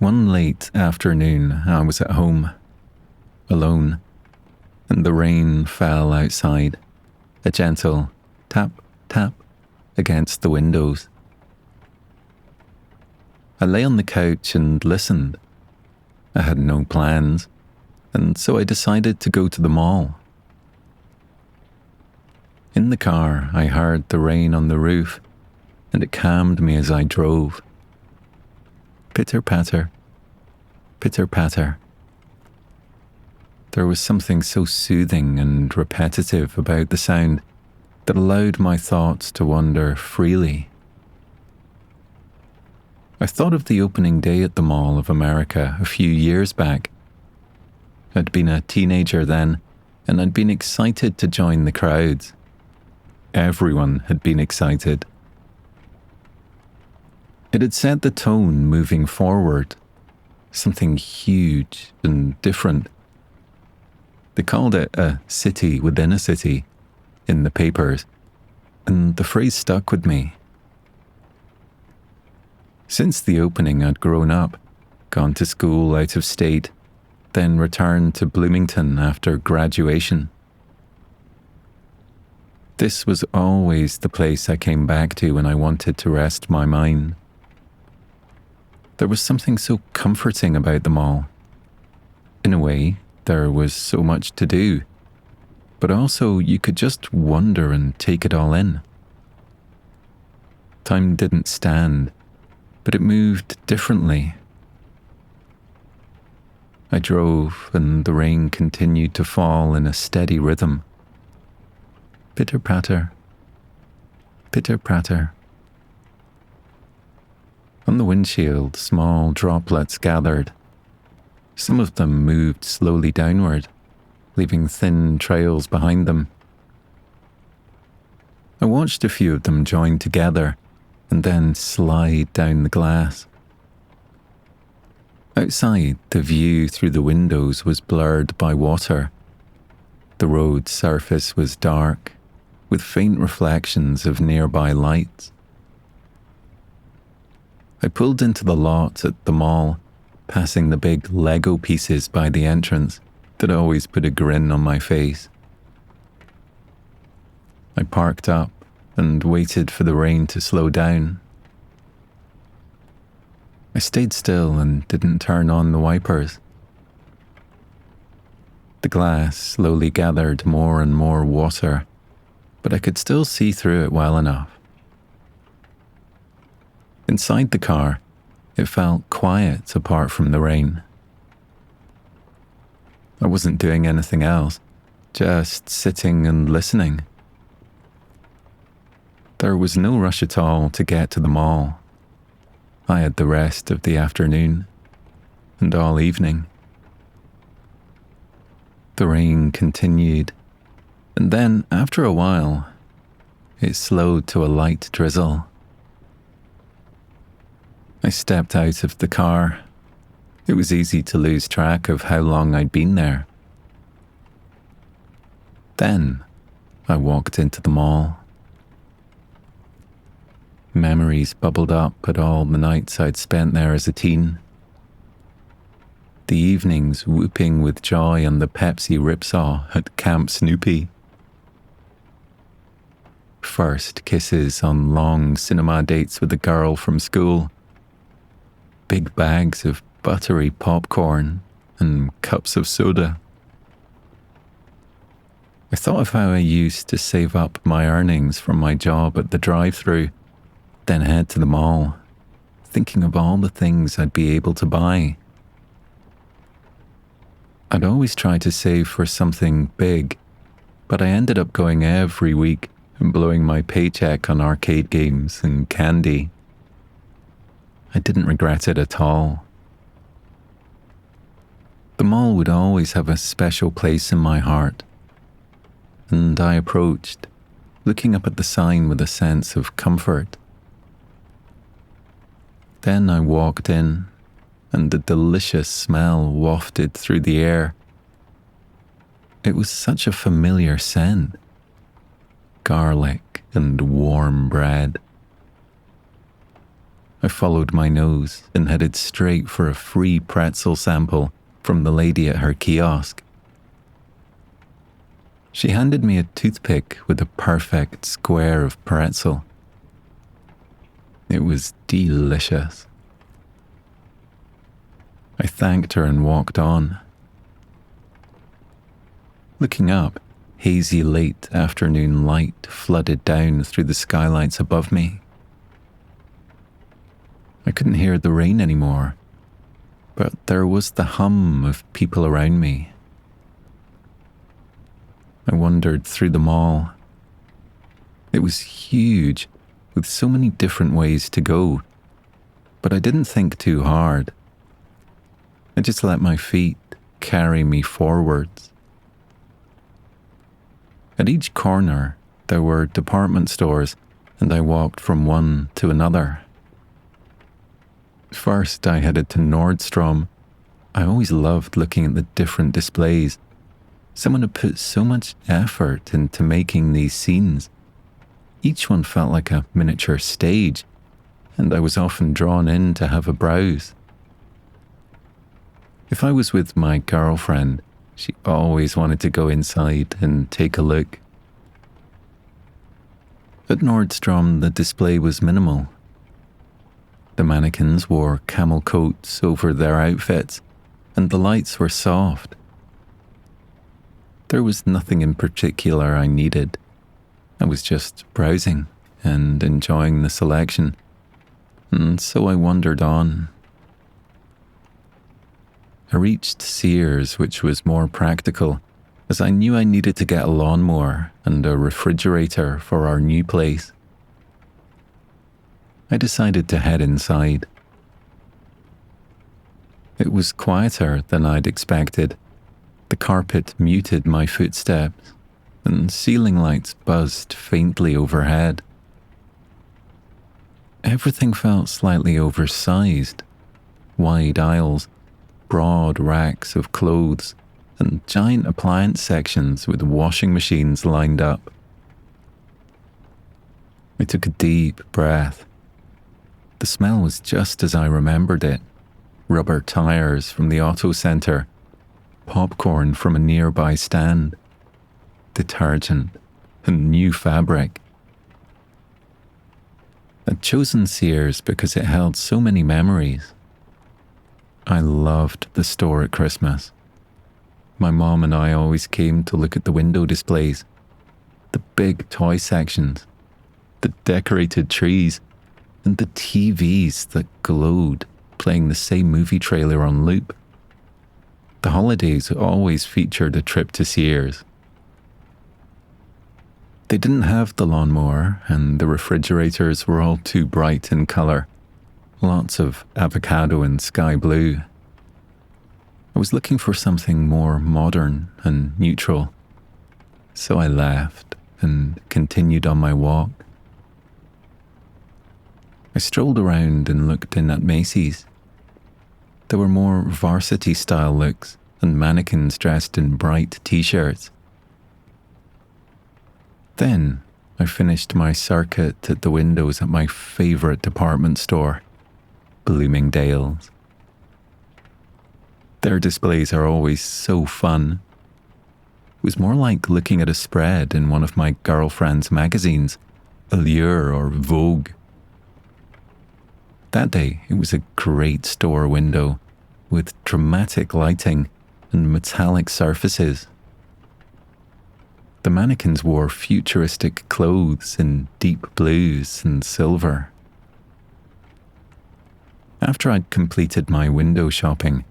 One late afternoon, I was at home, alone, and the rain fell outside, a gentle tap, tap against the windows. I lay on the couch and listened. I had no plans, and so I decided to go to the mall. In the car, I heard the rain on the roof, and it calmed me as I drove. Pitter-patter, pitter-patter. There was something so soothing and repetitive about the sound that allowed my thoughts to wander freely. I thought of the opening day at the Mall of America a few years back. I'd been a teenager then, and I'd been excited to join the crowds. Everyone had been excited. It had set the tone moving forward, something huge and different. They called it a city within a city in the papers, and the phrase stuck with me. Since the opening, I'd grown up, gone to school out of state, then returned to Bloomington after graduation. This was always the place I came back to when I wanted to rest my mind. There was something so comforting about the mall. In a way, there was so much to do, but also you could just wander and take it all in. Time didn't stand, but it moved differently. I drove, and the rain continued to fall in a steady rhythm. Pitter-patter, pitter-patter. On the windshield, small droplets gathered. Some of them moved slowly downward, leaving thin trails behind them. I watched a few of them join together and then slide down the glass. Outside, the view through the windows was blurred by water. The road surface was dark, with faint reflections of nearby lights. I pulled into the lot at the mall, passing the big Lego pieces by the entrance that always put a grin on my face. I parked up and waited for the rain to slow down. I stayed still and didn't turn on the wipers. The glass slowly gathered more and more water, but I could still see through it well enough. Inside the car, it felt quiet apart from the rain. I wasn't doing anything else, just sitting and listening. There was no rush at all to get to the mall. I had the rest of the afternoon and all evening. The rain continued, and then, after a while, it slowed to a light drizzle. I stepped out of the car. It was easy to lose track of how long I'd been there. Then, I walked into the mall. Memories bubbled up at all the nights I'd spent there as a teen. The evenings whooping with joy on the Pepsi ripsaw at Camp Snoopy. First kisses on long cinema dates with a girl from school. Big bags of buttery popcorn and cups of soda. I thought of how I used to save up my earnings from my job at the drive-thru, then head to the mall, thinking of all the things I'd be able to buy. I'd always try to save for something big, but I ended up going every week and blowing my paycheck on arcade games and candy. I didn't regret it at all. The mall would always have a special place in my heart, and I approached, looking up at the sign with a sense of comfort. Then I walked in, and a delicious smell wafted through the air. It was such a familiar scent. Garlic and warm bread. I followed my nose and headed straight for a free pretzel sample from the lady at her kiosk. She handed me a toothpick with a perfect square of pretzel. It was delicious. I thanked her and walked on. Looking up, hazy late afternoon light flooded down through the skylights above me. I couldn't hear the rain anymore, but there was the hum of people around me. I wandered through the mall. It was huge, with so many different ways to go, but I didn't think too hard. I just let my feet carry me forwards. At each corner, there were department stores, and I walked from one to another. First, I headed to Nordstrom. I always loved looking at the different displays. Someone had put so much effort into making these scenes. Each one felt like a miniature stage, and I was often drawn in to have a browse. If I was with my girlfriend, she always wanted to go inside and take a look. At Nordstrom, the display was minimal. The mannequins wore camel coats over their outfits, and the lights were soft. There was nothing in particular I needed. I was just browsing and enjoying the selection, and so I wandered on. I reached Sears, which was more practical, as I knew I needed to get a lawnmower and a refrigerator for our new place. I decided to head inside. It was quieter than I'd expected. The carpet muted my footsteps, and ceiling lights buzzed faintly overhead. Everything felt slightly oversized. Wide aisles, broad racks of clothes, and giant appliance sections with washing machines lined up. I took a deep breath. The smell was just as I remembered it. Rubber tires from the auto center, popcorn from a nearby stand, detergent, and new fabric. I'd chosen Sears because it held so many memories. I loved the store at Christmas. My mom and I always came to look at the window displays, the big toy sections, the decorated trees, and the TVs that glowed, playing the same movie trailer on loop. The holidays always featured a trip to Sears. They didn't have the lawnmower, and the refrigerators were all too bright in colour. Lots of avocado and sky blue. I was looking for something more modern and neutral, so I left and continued on my walk. I strolled around and looked in at Macy's. There were more varsity-style looks and mannequins dressed in bright t-shirts. Then I finished my circuit at the windows at my favourite department store, Bloomingdale's. Their displays are always so fun. It was more like looking at a spread in one of my girlfriend's magazines, Allure or Vogue. That day, it was a great store window with dramatic lighting and metallic surfaces. The mannequins wore futuristic clothes in deep blues and silver. After I'd completed my window shopping,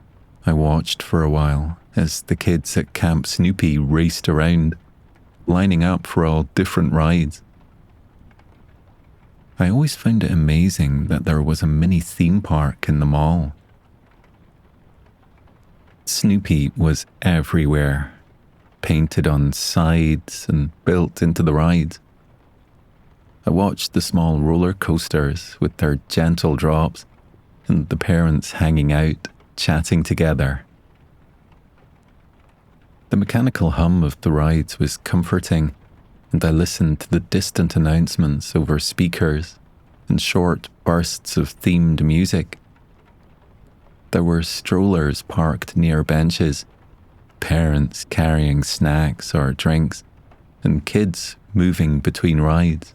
I watched for a while as the kids at Camp Snoopy raced around, lining up for all different rides. I always found it amazing that there was a mini theme park in the mall. Snoopy was everywhere, painted on sides and built into the rides. I watched the small roller coasters with their gentle drops and the parents hanging out, chatting together. The mechanical hum of the rides was comforting, and I listened to the distant announcements over speakers and short bursts of themed music. There were strollers parked near benches, parents carrying snacks or drinks, and kids moving between rides.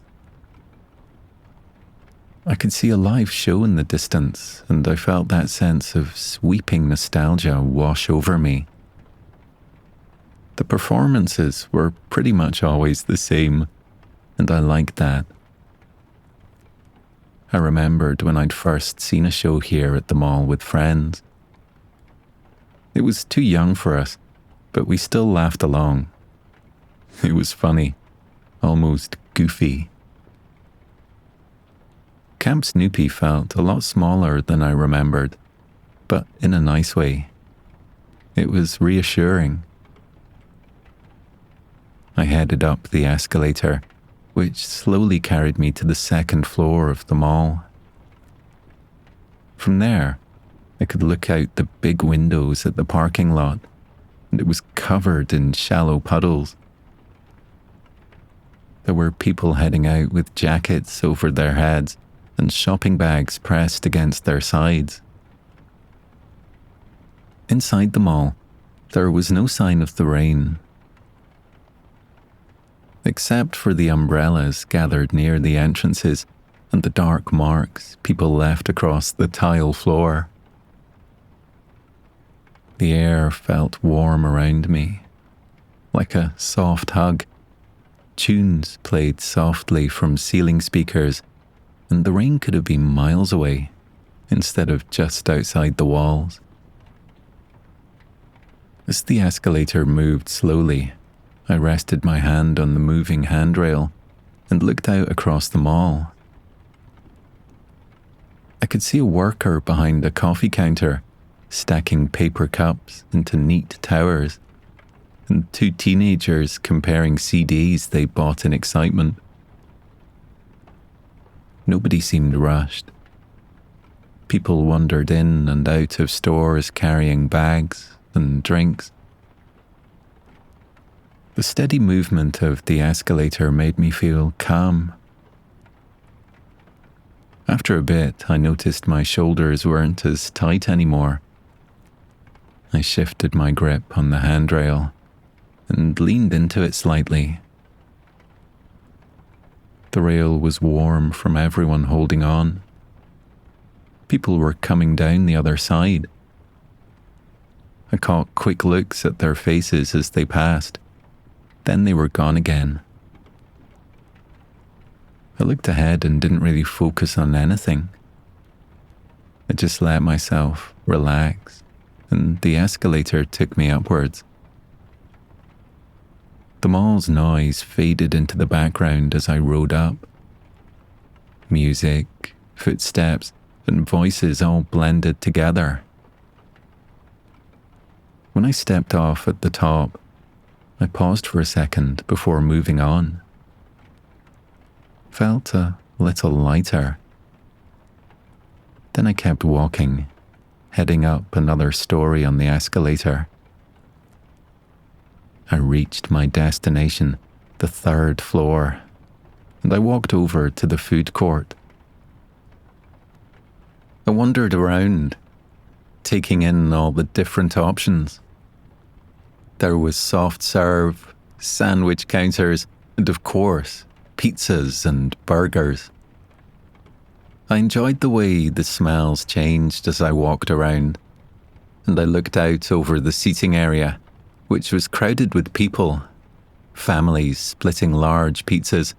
I could see a live show in the distance, and I felt that sense of sweeping nostalgia wash over me. The performances were pretty much always the same, and I liked that. I remembered when I'd first seen a show here at the mall with friends. It was too young for us, but we still laughed along. It was funny, almost goofy. Camp Snoopy felt a lot smaller than I remembered, but in a nice way. It was reassuring. I headed up the escalator, which slowly carried me to the second floor of the mall. From there, I could look out the big windows at the parking lot, and it was covered in shallow puddles. There were people heading out with jackets over their heads and shopping bags pressed against their sides. Inside the mall, there was no sign of the rain. Except for the umbrellas gathered near the entrances and the dark marks people left across the tile floor. The air felt warm around me, like a soft hug. Tunes played softly from ceiling speakers, and the rain could have been miles away instead of just outside the walls. As the escalator moved slowly, I rested my hand on the moving handrail and looked out across the mall. I could see a worker behind a coffee counter stacking paper cups into neat towers, and two teenagers comparing CDs they bought in excitement. Nobody seemed rushed. People wandered in and out of stores carrying bags and drinks. The steady movement of the escalator made me feel calm. After a bit, I noticed my shoulders weren't as tight anymore. I shifted my grip on the handrail and leaned into it slightly. The rail was warm from everyone holding on. People were coming down the other side. I caught quick looks at their faces as they passed. Then they were gone again. I looked ahead and didn't really focus on anything. I just let myself relax, and the escalator took me upwards. The mall's noise faded into the background as I rode up. Music, footsteps, and voices all blended together. When I stepped off at the top, I paused for a second before moving on. Felt a little lighter. Then I kept walking, heading up another story on the escalator. I reached my destination, the third floor, and I walked over to the food court. I wandered around, taking in all the different options. There was soft serve, sandwich counters, and of course, pizzas and burgers. I enjoyed the way the smells changed as I walked around, and I looked out over the seating area, which was crowded with people, families splitting large pizzas,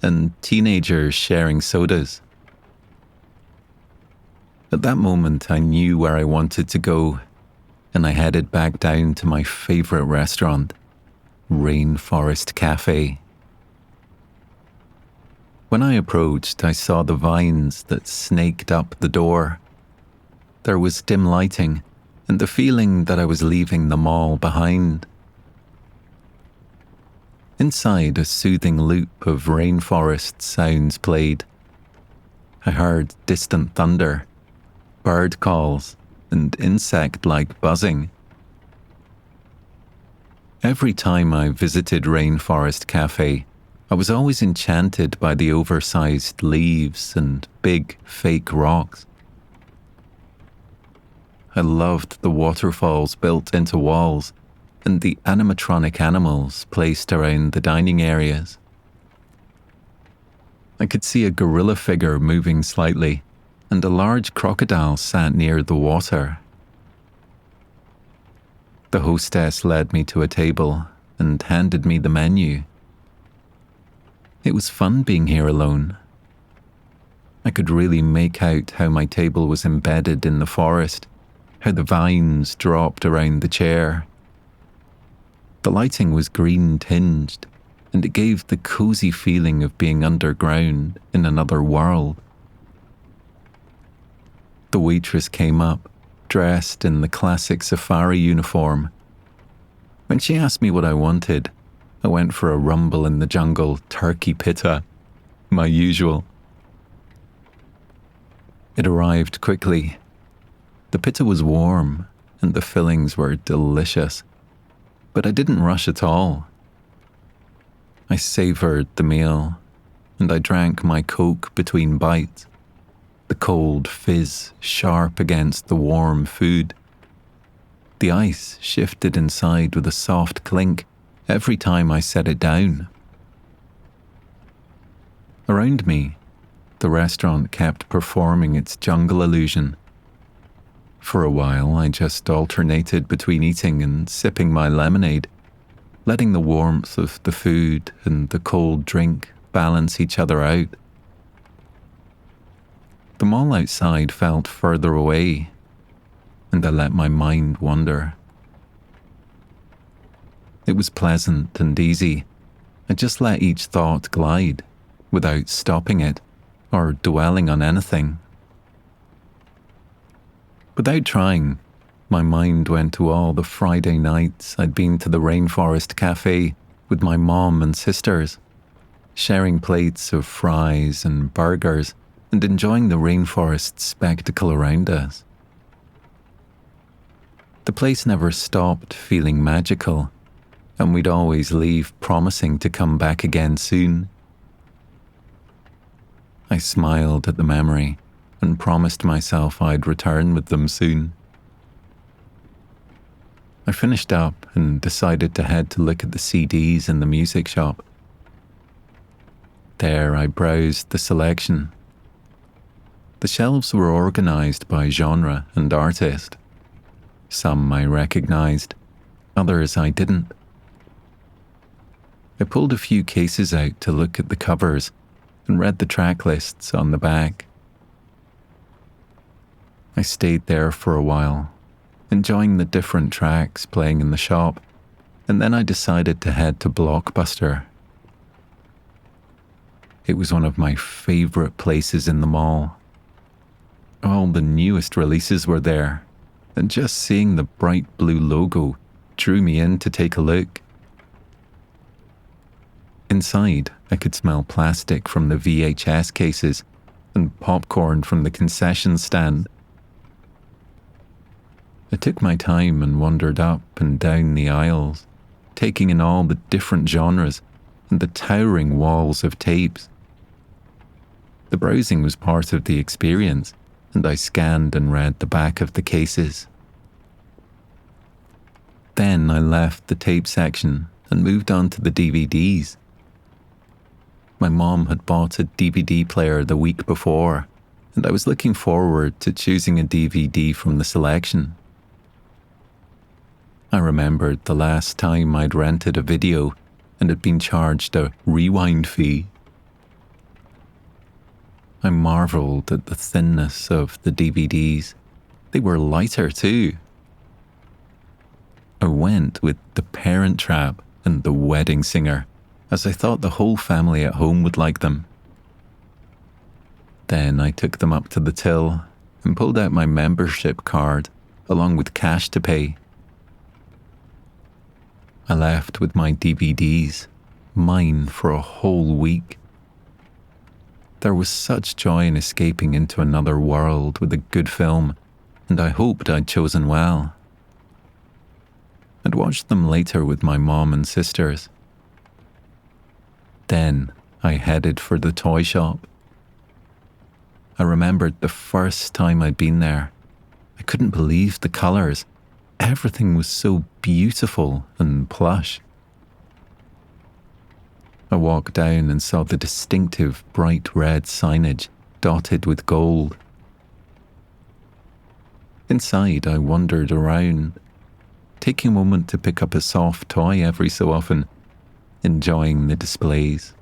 and teenagers sharing sodas. At that moment, I knew where I wanted to go, and I headed back down to my favorite restaurant, Rainforest Cafe. When I approached, I saw the vines that snaked up the door. There was dim lighting, and the feeling that I was leaving the mall behind. Inside, a soothing loop of rainforest sounds played. I heard distant thunder, bird calls, and insect-like buzzing. Every time I visited Rainforest Cafe, I was always enchanted by the oversized leaves and big fake rocks. I loved the waterfalls built into walls and the animatronic animals placed around the dining areas. I could see a gorilla figure moving slightly, and a large crocodile sat near the water. The hostess led me to a table and handed me the menu. It was fun being here alone. I could really make out how my table was embedded in the forest, how the vines dropped around the chair. The lighting was green tinged, and it gave the cosy feeling of being underground in another world. The waitress came up, dressed in the classic safari uniform. When she asked me what I wanted, I went for a rumble in the jungle turkey pitta, my usual. It arrived quickly. The pitta was warm, and the fillings were delicious, but I didn't rush at all. I savoured the meal, and I drank my Coke between bites, the cold fizz sharp against the warm food. The ice shifted inside with a soft clink every time I set it down. Around me, the restaurant kept performing its jungle illusion. For a while, I just alternated between eating and sipping my lemonade, letting the warmth of the food and the cold drink balance each other out. The mall outside felt further away, and I let my mind wander. It was pleasant and easy. I just let each thought glide, without stopping it or dwelling on anything. Without trying, my mind went to all the Friday nights I'd been to the Rainforest Cafe with my mom and sisters, sharing plates of fries and burgers and enjoying the rainforest spectacle around us. The place never stopped feeling magical, and we'd always leave promising to come back again soon. I smiled at the memory and promised myself I'd return with them soon. I finished up and decided to head to look at the CDs in the music shop. There I browsed the selection. The shelves were organised by genre and artist. Some I recognised, others I didn't. I pulled a few cases out to look at the covers and read the track lists on the back. I stayed there for a while, enjoying the different tracks playing in the shop, and then I decided to head to Blockbuster. It was one of my favourite places in the mall. All the newest releases were there, and just seeing the bright blue logo drew me in to take a look. Inside, I could smell plastic from the VHS cases and popcorn from the concession stand. I took my time and wandered up and down the aisles, taking in all the different genres and the towering walls of tapes. The browsing was part of the experience, and I scanned and read the back of the cases. Then I left the tape section and moved on to the DVDs. My mom had bought a DVD player the week before, and I was looking forward to choosing a DVD from the selection. I remembered the last time I'd rented a video and had been charged a rewind fee. I marvelled at the thinness of the DVDs. They were lighter too. I went with The Parent Trap and The Wedding Singer, as I thought the whole family at home would like them. Then I took them up to the till and pulled out my membership card along with cash to pay. I left with my DVDs, mine for a whole week. There was such joy in escaping into another world with a good film, and I hoped I'd chosen well. I'd watched them later with my mom and sisters. Then I headed for the toy shop. I remembered the first time I'd been there. I couldn't believe the colours. Everything was so beautiful and plush. I walked down and saw the distinctive bright red signage dotted with gold. Inside, I wandered around, taking a moment to pick up a soft toy every so often, enjoying the displays.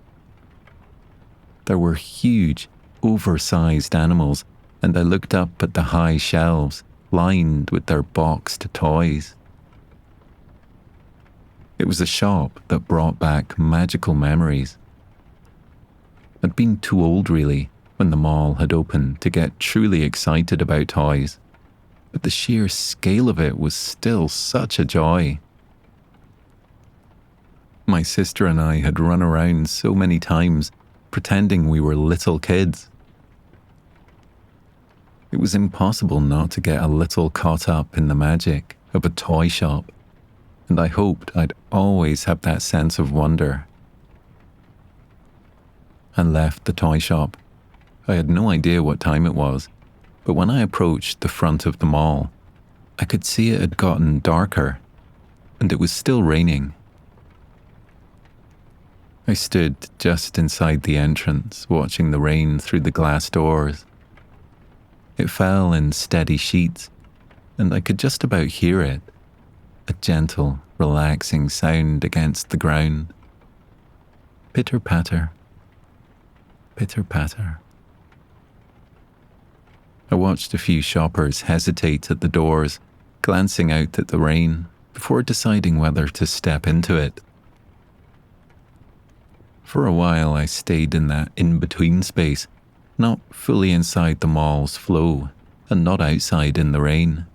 There were huge, oversized animals, and I looked up at the high shelves lined with their boxed toys. It was a shop that brought back magical memories. I'd been too old, really, when the mall had opened to get truly excited about toys, but the sheer scale of it was still such a joy. My sister and I had run around so many times, pretending we were little kids. It was impossible not to get a little caught up in the magic of a toy shop, and I hoped I'd always have that sense of wonder. I left the toy shop. I had no idea what time it was, but when I approached the front of the mall, I could see it had gotten darker, and it was still raining. I stood just inside the entrance, watching the rain through the glass doors. It fell in steady sheets, and I could just about hear it, a gentle, relaxing sound against the ground. Pitter-patter, pitter-patter. I watched a few shoppers hesitate at the doors, glancing out at the rain, before deciding whether to step into it. For a while I stayed in that in-between space, not fully inside the mall's flow, and not outside in the rain.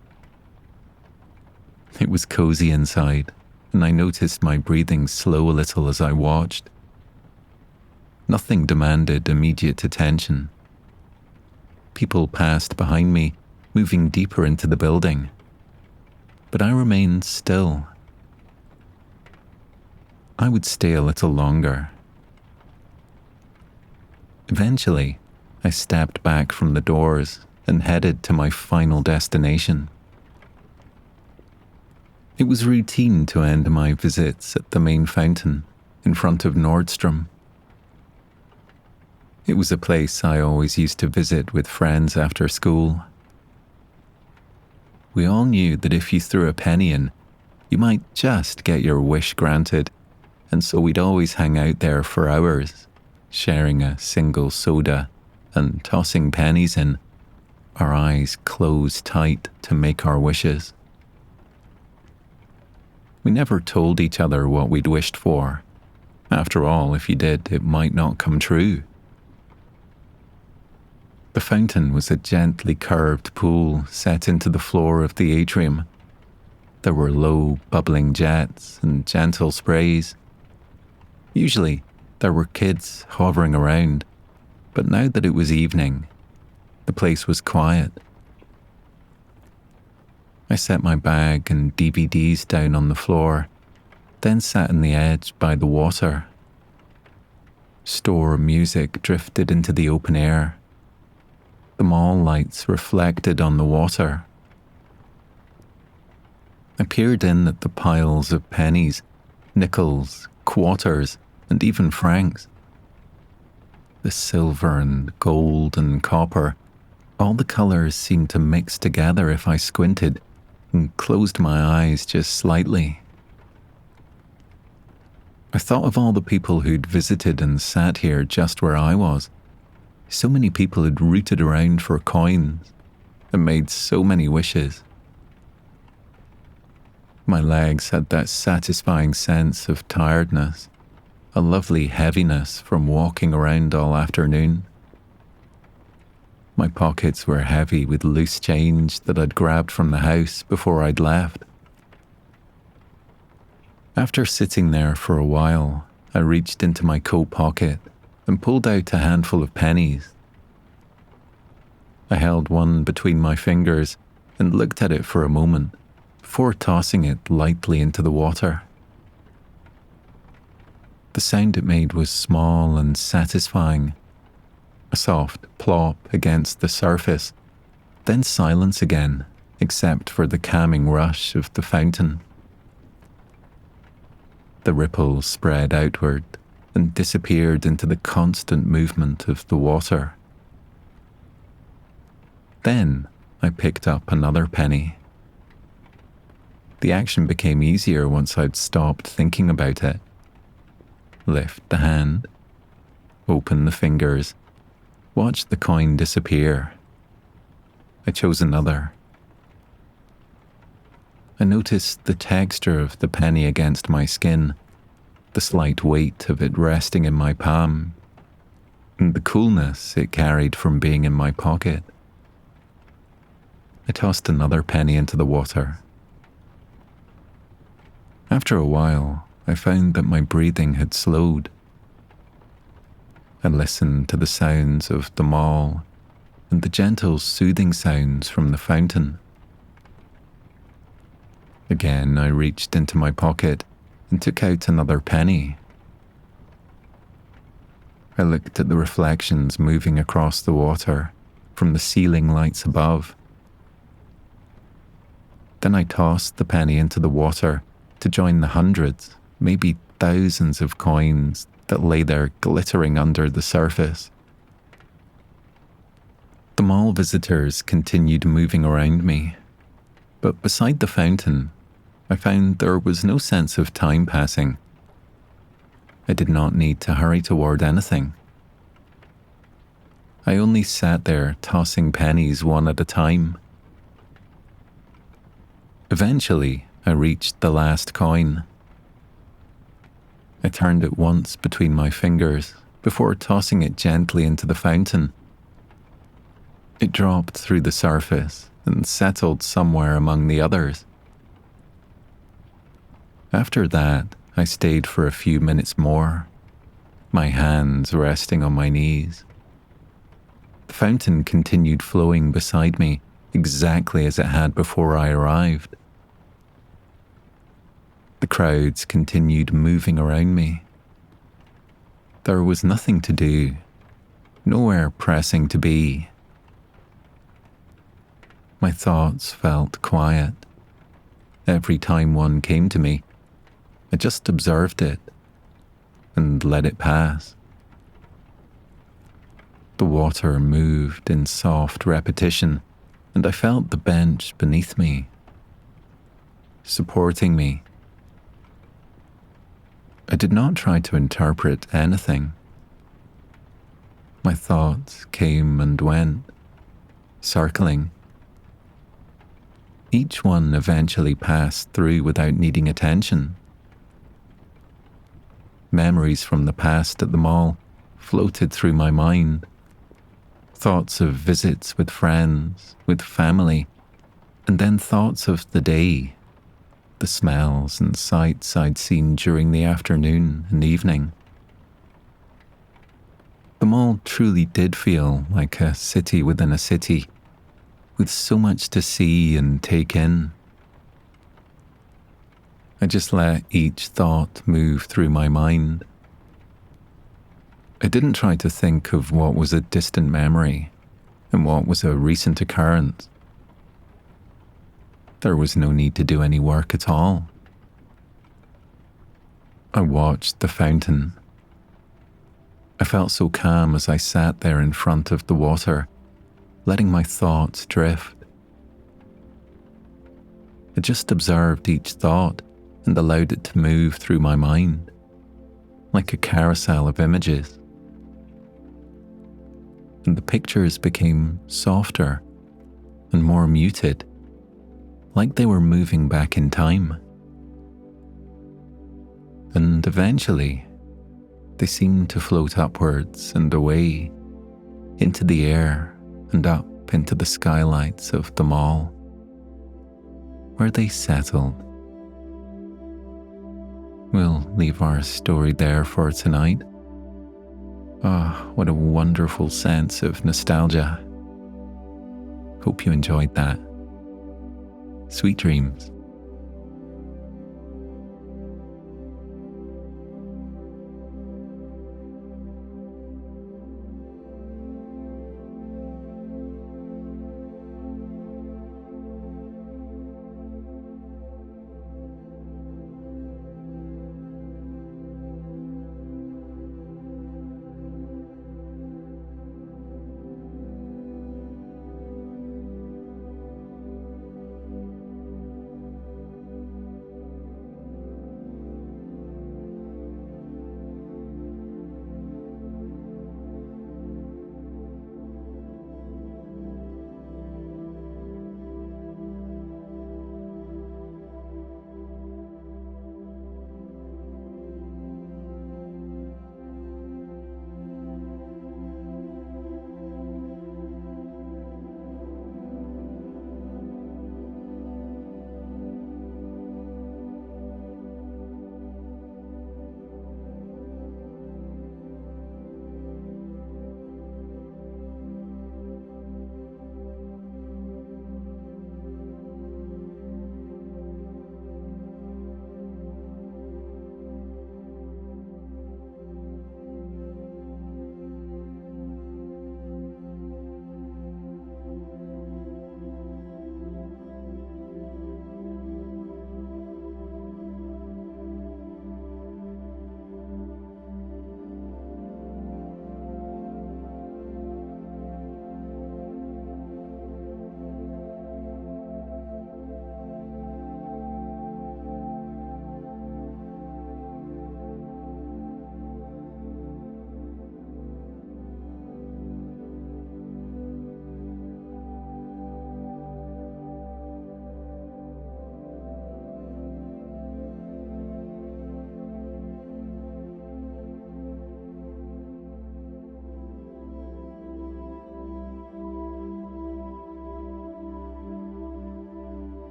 It was cosy inside, and I noticed my breathing slow a little as I watched. Nothing demanded immediate attention. People passed behind me, moving deeper into the building, but I remained still. I would stay a little longer. Eventually, I stepped back from the doors and headed to my final destination. It was routine to end my visits at the main fountain in front of Nordstrom. It was a place I always used to visit with friends after school. We all knew that if you threw a penny in, you might just get your wish granted, and so we'd always hang out there for hours, sharing a single soda and tossing pennies in, our eyes closed tight to make our wishes. We never told each other what we'd wished for. After all, if you did, it might not come true. The fountain was a gently curved pool set into the floor of the atrium. There were low, bubbling jets and gentle sprays. Usually, there were kids hovering around, but now that it was evening, the place was quiet. I set my bag and DVDs down on the floor, then sat on the edge by the water. Store music drifted into the open air. The mall lights reflected on the water. I peered in at the piles of pennies, nickels, quarters, and even francs. The silver and gold and copper, all the colours seemed to mix together if I squinted and closed my eyes just slightly. I thought of all the people who'd visited and sat here just where I was. So many people had rooted around for coins and made so many wishes. My legs had that satisfying sense of tiredness, a lovely heaviness from walking around all afternoon. My pockets were heavy with loose change that I'd grabbed from the house before I'd left. After sitting there for a while, I reached into my coat pocket and pulled out a handful of pennies. I held one between my fingers and looked at it for a moment before tossing it lightly into the water. The sound it made was small and satisfying. A soft plop against the surface, then silence again, except for the calming rush of the fountain. The ripples spread outward and disappeared into the constant movement of the water. Then I picked up another penny. The action became easier once I'd stopped thinking about it. Lift the hand, open the fingers, watch the coin disappear. I chose another. I noticed the texture of the penny against my skin, the slight weight of it resting in my palm, and the coolness it carried from being in my pocket. I tossed another penny into the water. After a while, I found that my breathing had slowed. I listened to the sounds of the mall and the gentle, soothing sounds from the fountain. Again, I reached into my pocket and took out another penny. I looked at the reflections moving across the water from the ceiling lights above. Then I tossed the penny into the water to join the hundreds, maybe thousands of coins that lay there glittering under the surface. The mall visitors continued moving around me, but beside the fountain, I found there was no sense of time passing. I did not need to hurry toward anything. I only sat there tossing pennies one at a time. Eventually, I reached the last coin. I turned it once between my fingers before tossing it gently into the fountain. It dropped through the surface and settled somewhere among the others. After that, I stayed for a few minutes more, my hands resting on my knees. The fountain continued flowing beside me exactly as it had before I arrived. The crowds continued moving around me. There was nothing to do, nowhere pressing to be. My thoughts felt quiet. Every time one came to me, I just observed it and let it pass. The water moved in soft repetition, and I felt the bench beneath me, supporting me. I did not try to interpret anything. My thoughts came and went, circling. Each one eventually passed through without needing attention. Memories from the past at the mall floated through my mind. Thoughts of visits with friends, with family, and then thoughts of the day, the smells and sights I'd seen during the afternoon and evening. The mall truly did feel like a city within a city, with so much to see and take in. I just let each thought move through my mind. I didn't try to think of what was a distant memory and what was a recent occurrence. There was no need to do any work at all. I watched the fountain. I felt so calm as I sat there in front of the water, letting my thoughts drift. I just observed each thought and allowed it to move through my mind, like a carousel of images. And the pictures became softer and more muted, like they were moving back in time. And eventually, they seemed to float upwards and away, into the air and up into the skylights of the mall, where they settled. We'll leave our story there for tonight. Ah, what a wonderful sense of nostalgia. Hope you enjoyed that. Sweet dreams.